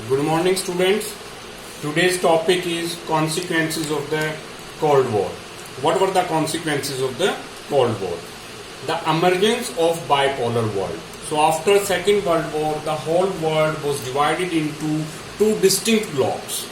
Good morning, students. Today's topic is consequences of the Cold War. What were the consequences of the Cold War? The emergence of bipolar world. So after Second World War, the whole world was divided into two distinct blocks.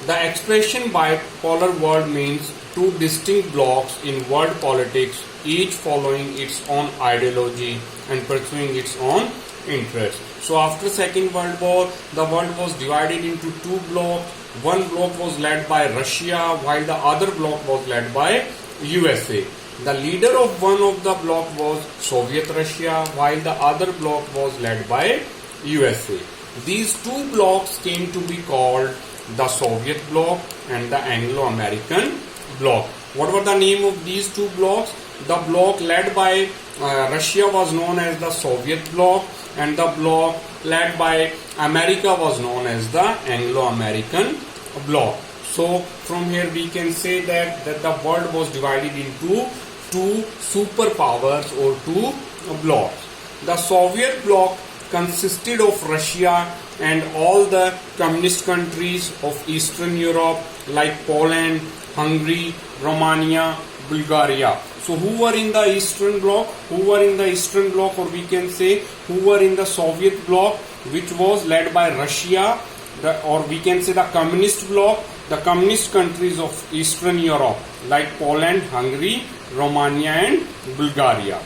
The expression bipolar world means two distinct blocks in world politics, each following its own ideology and pursuing its own interest. So after Second World War, the world was divided into two blocks. One block was led by Russia, while the other block was led by USA. The leader of one of the block was Soviet Russia, while the other block was led by USA. These two blocks came to be called the Soviet bloc and the Anglo-American bloc. What were the name of these two blocks? The bloc led by Russia was known as the Soviet bloc, and the bloc led by America was known as the Anglo-American bloc. So from here we can say that the world was divided into two superpowers or two blocks. The Soviet bloc consisted of Russia and all the communist countries of Eastern Europe like Poland, Hungary, Romania, Bulgaria. So who were in the Eastern Bloc? Who were in the Eastern Bloc, or we can say who were in the Soviet Bloc, which was led by Russia, or we can say the Communist Bloc, the communist countries of Eastern Europe like Poland, Hungary, Romania and Bulgaria.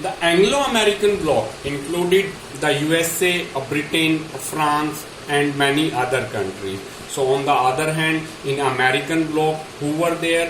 The Anglo-American bloc included the USA, Britain, France and many other countries. So on the other hand, in American bloc, who were there?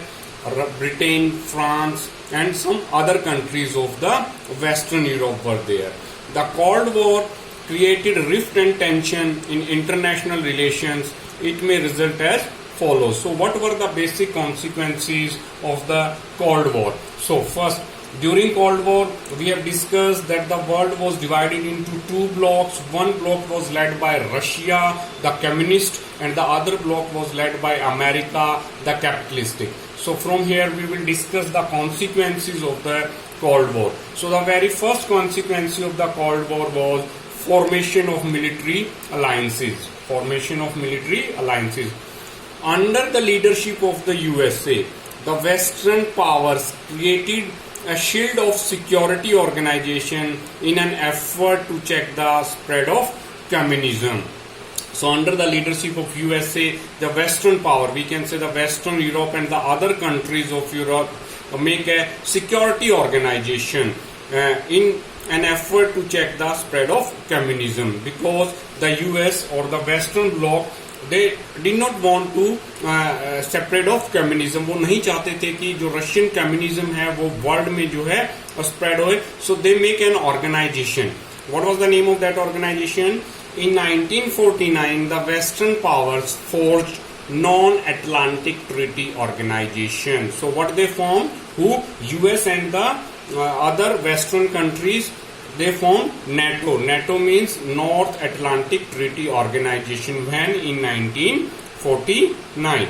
Britain, France and some other countries of the Western Europe were there. The Cold War created rift and tension in international relations. It may result as follows. So what were the basic consequences of the Cold War? So first, during Cold War, we have discussed that the world was divided into two blocks. One block was led by Russia, the communist, and the other block was led by America, the capitalistic. So from here we will discuss the consequences of the Cold War. So the very first consequence of the Cold War was formation of military alliances. Formation of military alliances. Under the leadership of the USA, the Western powers created a shield of security organization in an effort to check the spread of communism. So under the leadership of USA, the Western power, we can say the Western Europe and the other countries of Europe make a security organization in an effort to check the spread of communism, because the US or the Western bloc, they did not want to separate of communism. वो नहीं चाहते थे कि जो Russian communism है वो world में जो है स्प्रेड होए. So they make an organization. What was the name of that organization? In 1949, the Western powers forged Non-Atlantic Treaty Organization. So what they formed? Who? US and the other Western countries, they formed NATO. NATO means North Atlantic Treaty Organization. When? In 1949.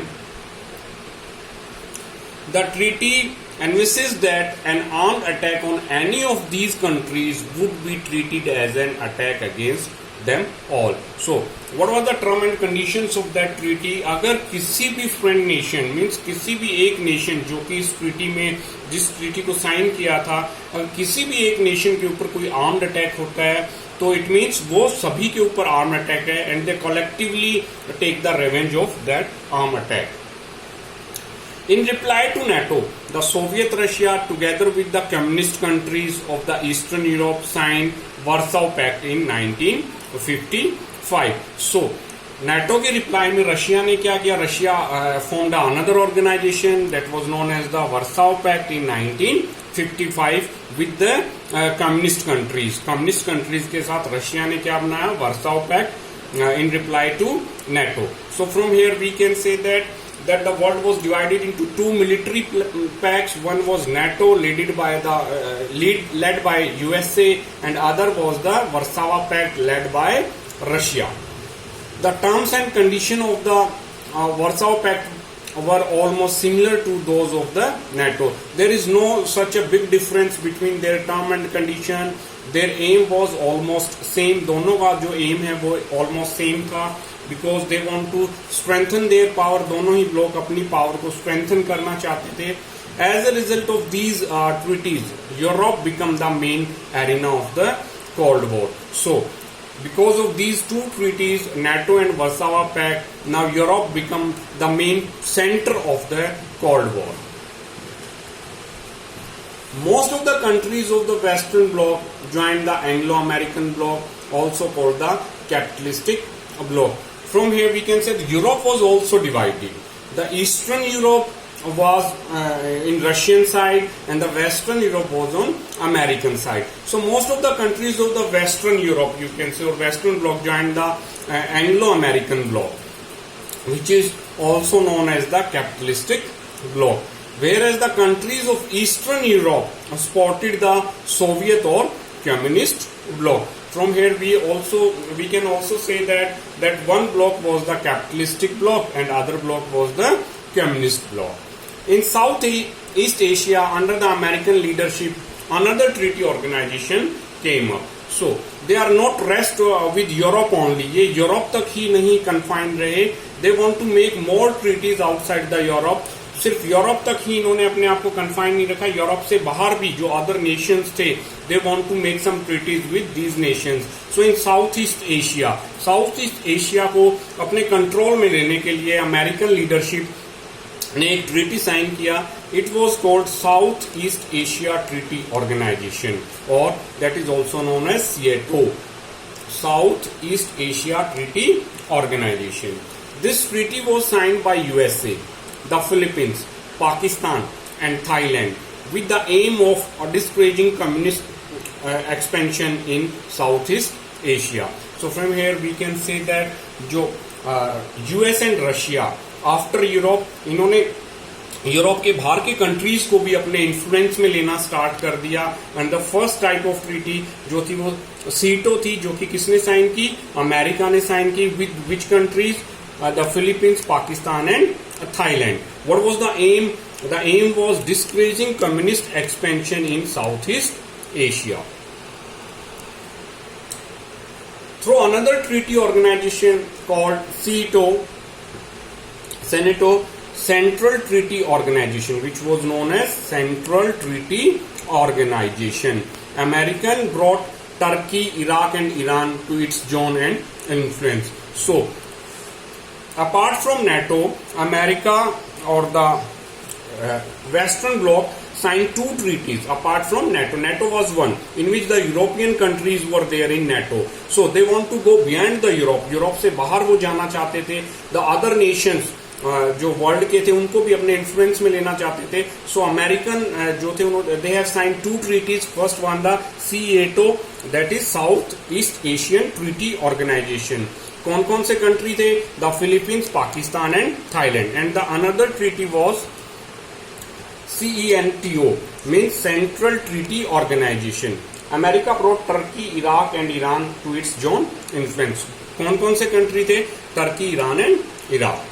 The treaty envisages that an armed attack on any of these countries would be treated as an attack against them all. So what was the term and conditions of that treaty? अगर किसी भी friend nation means किसी भी एक nation जो कि इस treaty में जिस ट्रीटी को साइन किया था, अगर किसी भी एक नेशन के ऊपर कोई आर्म्ड अटैक होता है तो इट मीन्स वो सभी के ऊपर आर्म्ड अटैक है and they collectively take the revenge of that armed attack. In reply to NATO, the Soviet Russia together with the communist countries of the Eastern Europe signed Warsaw Pact in 1955. So, NATO के reply में Russia ने क्या किया? Russia formed another organization that was known as the Warsaw Pact in 1955 with the communist countries. Communist countries के साथ Russia ने क्या बनाया? Warsaw Pact in reply to NATO. So from here we can say that the world was divided into two military pacts. One was NATO, led by USA, and other was the Warsaw Pact led by Russia. The terms and condition of the Warsaw Pact were almost similar to those of the NATO. There is no such a big difference between their term and condition. Their aim was almost same. दोनों का जो aim है वो almost same था, because they want to strengthen their power. दोनों ही block अपनी power को strengthen करना चाहते थे. As a result of these treaties, Europe became the main arena of the Cold War. So, because of these two treaties, NATO and Warsaw Pact, now Europe become the main center of the Cold War. Most of the countries of the Western Bloc joined the Anglo-American bloc, also called the capitalistic bloc. From here we can say that Europe was also divided. The Eastern Europe was in Russian side and the Western Europe was on American side. So most of the countries of the Western Europe, you can say, or Western bloc joined the Anglo-American bloc, which is also known as the capitalistic bloc. Whereas the countries of Eastern Europe supported the Soviet or communist bloc. From here we can also say that one bloc was the capitalistic bloc and other bloc was the communist bloc. In Southeast Asia, under the American leadership, another treaty organization came up. So they are not rest with Europe only. ये Europe तक ही नहीं confined रहे. They want to make more treaties outside the Europe. सिर्फ Europe तक ही इन्होंने अपने आप को कन्फाइन नहीं रखा. यूरोप से बाहर भी जो अदर नेशंस थे, they want to make some treaties with these nations. So in South East Asia को अपने कंट्रोल में लेने के लिए अमेरिकन लीडरशिप ने एक ट्रीटी साइन किया. It was called South East Asia treaty organisation, और that is also known as SEATO, South East Asia treaty organisation. This treaty was signed by USA, the Philippines, Pakistan and Thailand, with the aim of discouraging communist expansion in Southeast Asia. So from here we can say that जो US and Russia after Europe, इन्होंने Europe के बाहर के countries को भी अपने influence में लेना स्टार्ट कर दिया. And the first type of treaty जो थी वो सीटो थी, जो कि किसने साइन की? अमेरिका ने साइन की. With which countries? The Philippines, Pakistan and Thailand. What was the aim? The aim was discouraging communist expansion in Southeast Asia. Through another treaty organization called CETO, Central Treaty Organization, which was known as Central Treaty Organization, American brought Turkey, Iraq and Iran to its zone and influence. So apart from NATO, America or the Western Bloc signed two treaties apart from NATO. NATO was one in which the European countries were there in NATO. So they want to go beyond the Europe. Europe से बाहर वो जाना चाहते थे. The other nations जो world के थे उनको भी अपने इन्फ्लुएंस में लेना चाहते थे. सो अमेरिकन जो थे उन्होंने they have signed two treaties. First one the SEATO, that is South East Asian Treaty Organization. कौन कौन से कंट्री थे? The Philippines, Pakistan and Thailand. And the another treaty was CENTO, means Central Treaty Organization. America brought Turkey, Iraq and Iran to its zone influence. कौन कौन से country थे? Turkey, Iran and Iraq.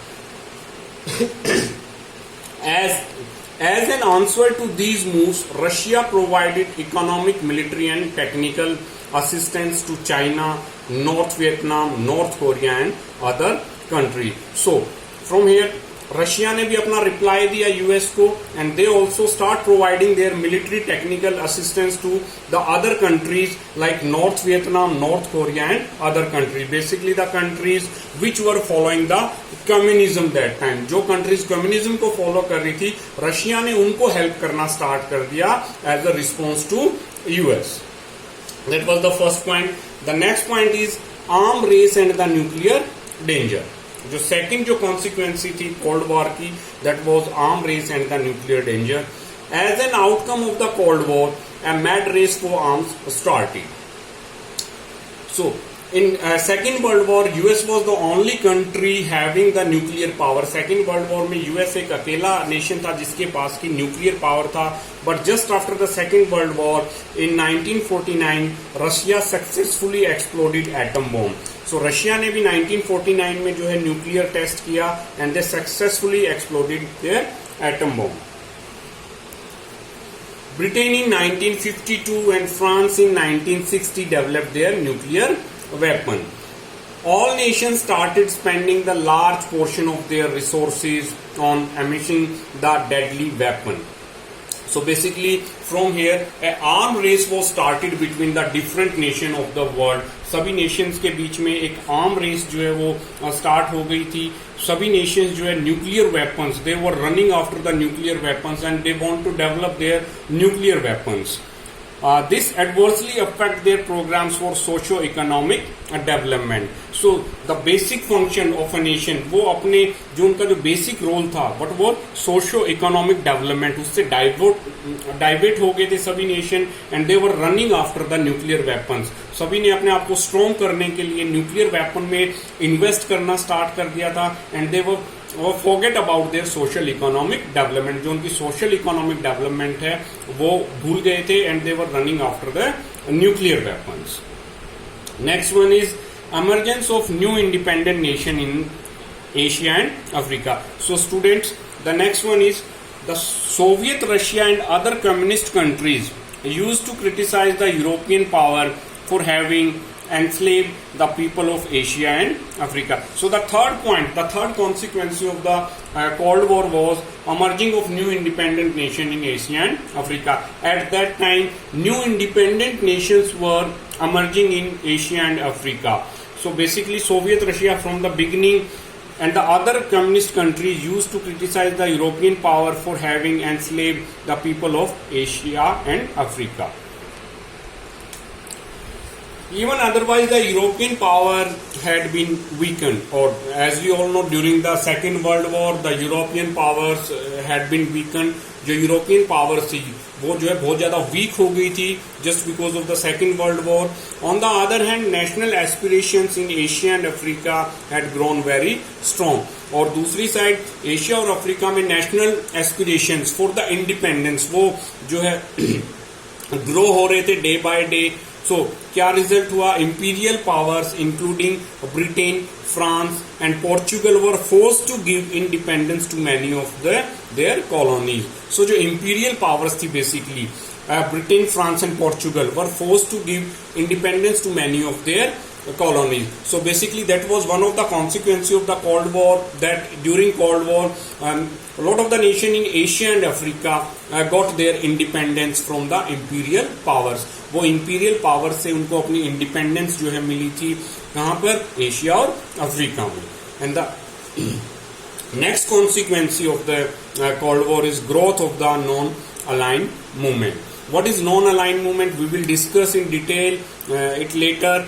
As an answer to these moves, Russia provided economic, military and technical assistance to China, North Vietnam, North Korea and other countries. So from here Russia ने भी अपना reply दिया US को, and they also start providing their military technical assistance to the other countries like North Vietnam, North Korea and other countries. Basically the countries which were following the communism that time. जो countries communism को follow कर रही थी, Russia ने उनको help करना start कर दिया as a response to US. That was the first point. The next point is arm race and the nuclear danger. जो सेकंड जो कॉन्सिक्वेंसी थी कोल्ड वॉर की, that was arm race and the nuclear danger. As an outcome of the cold war, a mad race for arms started. So in Second World War, US was the only country having the nuclear power. Second World War में US एक अकेला nation था जिसके पास की nuclear power था. But just after the Second World War in 1949, Russia successfully exploded atom bomb. So Russia ने भी 1949 में जो है न्यूक्लियर टेस्ट किया and they successfully exploded their atom bomb. Britain in 1952 and France in 1960 developed their nuclear weapon. All nations started spending the large portion of their resources on amassing the deadly weapon. So basically from here an arm race was started between the different nation of the world. सभी Nations के बीच में एक arm race जो है वो start हो गई थी. सभी नेशंस जो है nuclear weapons, they were running after the nuclear weapons and they want to develop their nuclear weapons. This adversely affect their programs for socio-economic development. So the basic function of a nation, वो अपने जो उनका जो basic role था but वो socio-economic development, उससे divert हो गए थे सभी nation and they were running after the nuclear weapons. सभी ने अपने आप को स्ट्रॉन्ग करने के लिए न्यूक्लियर वेपन में इन्वेस्ट करना स्टार्ट कर दिया था and they were forget about their social economic development. जो उनकी सोशल इकोनॉमिक डेवलपमेंट है वो भूल गए थे and they were running after the nuclear weapons. Next one is emergence of new independent nation in Asia and Africa. So students, the next one is the Soviet Russia and other communist countries used to criticize the European power for having enslaved the people of Asia and Africa. So the third point, the third consequence of the Cold War was emerging of new independent nation in Asia and Africa. At that time, new independent nations were emerging in Asia and Africa. So basically Soviet Russia from the beginning and the other communist countries used to criticize the European power for having enslaved the people of Asia and Africa. Even otherwise the European power had been weakened, or as we all know during the Second World War the European powers had been weakened. जो European power थी वो जो है बहुत ज्यादा week हो गई थी just because of the second world war. On the other hand national aspirations in Asia and Africa had grown very strong. और दूसरी साइड एशिया और अफ्रीका में national aspirations for the independence वो जो है ग्रो हो रहे थे डे बाय डे. सो क्या रिजल्ट हुआ? Imperial powers including Britain, France and Portugal were forced to give independence to many of their colonies. So जो imperial powers थी basically Britain, France and Portugal were forced to give independence to many of their colonies. So basically that was one of the consequences of the Cold War, that during Cold War a lot of the nation in Asia and Africa got their independence from the imperial powers. वो imperial powers से उनको अपनी independence जो है मिली थी कहाँ पर? Asia और अफ्रीका में. And the next consequence of the cold war is growth of the non aligned movement. What is non aligned movement? We will discuss in detail it later.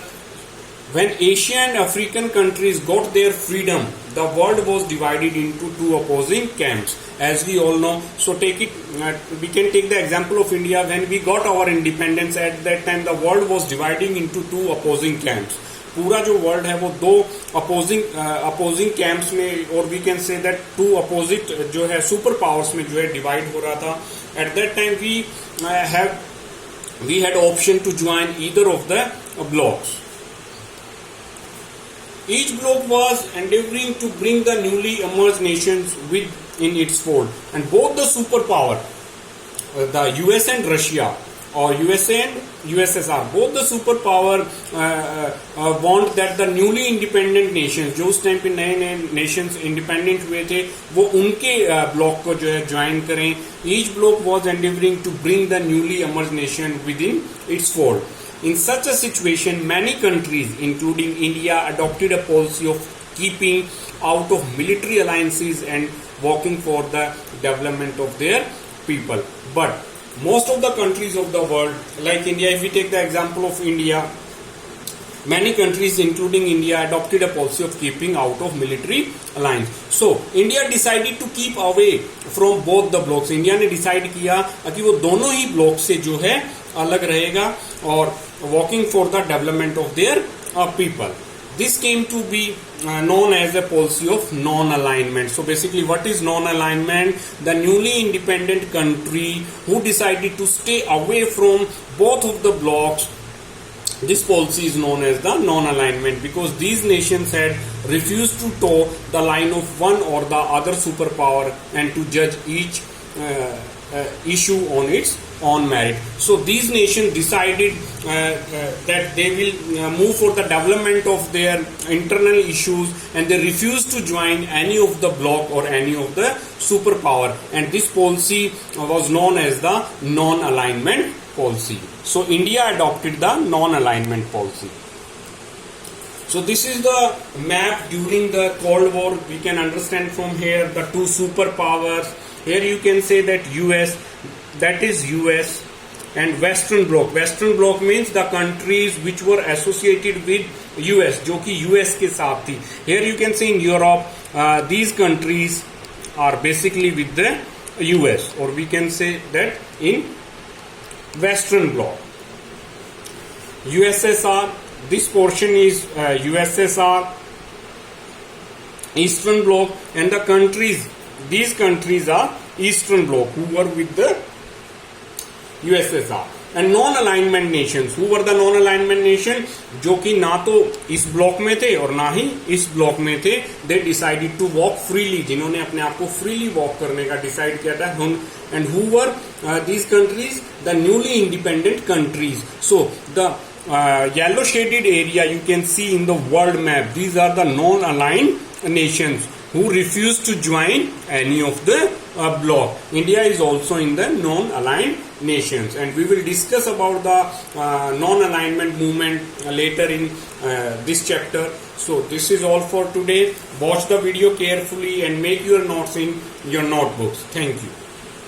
When Asian and African countries got their freedom, the world was divided into two opposing camps, as we all know. So we can take the example of India. When we got our independence, at that time the world was dividing into two opposing camps. पूरा जो world है वो दो opposing camps में, और we can say that two opposite जो है super powers में जो है डिवाइड हो रहा था. At that time we had option to join either of the blocks. Each bloc was endeavoring to bring the newly emerged nations within its fold, and both the superpower, the US and Russia, or USA and USSR, both the superpower want that the newly independent nations, जो उस time पे नए नए nations independent हुए थे, वो उनके bloc को जो है ज्वाइन करें. Each bloc was endeavoring to bring the newly emerged nation within its fold. In such a situation, many countries, including India, adopted a policy of keeping out of military alliances and working for the development of their people. But most of the countries of the world, like India, if we take the example of India, many countries, including India, adopted a policy of keeping out of military alliance. So, India decided to keep away from both the blocks. India ने decide किया कि वो दोनों ही blocks से जो है अलग रहेगा और working for the development of their people. This came to be known as a policy of non-alignment. So basically what is non-alignment? The newly independent country who decided to stay away from both of the blocks This policy is known as the non-alignment because these nations had refused to toe the line of one or the other superpower and to judge each issue on its own merit. So these nations decided that they will move for the development of their internal issues, and they refused to join any of the bloc or any of the superpower, and this policy was known as the non-alignment policy. So India adopted the non-alignment policy. So this is the map during the Cold War. We can understand from here the two superpowers. Here you can say that US, that is US, and Western Bloc. Western Bloc means the countries which were associated with US, जो कि US के साथ थी. Here you can say in Europe, these countries are basically with the US, or we can say that in Western Bloc. USSR, this portion is USSR, Eastern Bloc, and the countries, these countries are Eastern Bloc who were with the USSR. And non-alignment nations, who were the non-alignment nation, जो कि ना तो इस block में थे और ना ही इस ब्लॉक में थे. They decided to walk freely, जिन्होंने अपने आप को freely walk करने का decide किया था. And who were these countries? The newly independent countries. So the yellow shaded area you can see in the world map, these are the non-aligned nations who refused to join any of the bloc. India is also in the non-aligned nations, and we will discuss about the non-alignment movement later in this chapter. So this is all for today. Watch the video carefully and make your notes in your notebooks. Thank you.